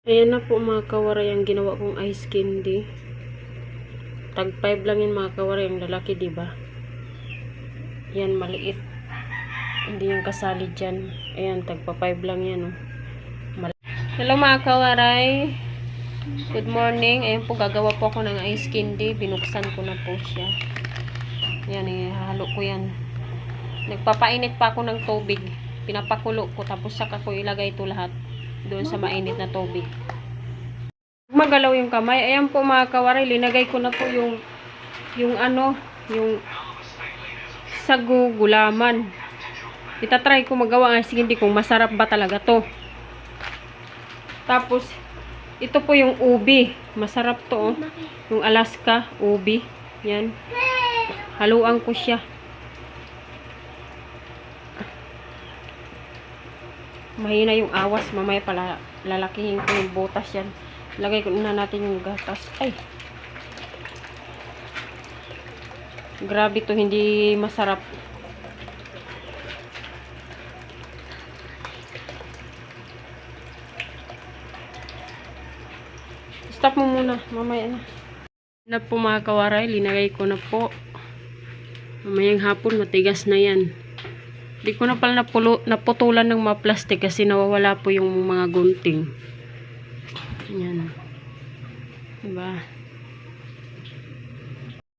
Ayan na po mga kawaray ang ginawa kong ice candy. Tag 5 lang yan mga kawaray, ang lalaki diba? Yan maliit. Hindi yung kasali dyan. Ayan, tagpa 5 lang yan. Oh. Hello mga kawaray. Good morning. Ayan po, gagawa po ako ng ice candy. Binuksan ko na po siya. Yan, ihalo ko yan. Nagpapainit pa ako ng tubig. Pinapakulo ko, tapos saka ko ilagay ito lahat doon sa mainit na tubig. Magalaw yung kamay. Ayan po mga kawaray, linagay ko na po yung sagu gulaman. Itatry ko magawa ng hindi kung masarap ba talaga to. Tapos ito po yung ubi. Masarap to, oh. Yung Alaska ubi. Yan. Haluan ko siya. Mahina yung awas, mamaya pala lalakihin ko yung butas yan. Lagay ko na natin yung gatas. Ay, grabe to, hindi masarap. Stop mo muna, mamaya na. Na po mga kawaray, linagay ko na po. Mamayang hapon matigas na yan. Di ko na pala naputulan ng mga plastic kasi nawawala po yung mga gunting. Ayan. Diba?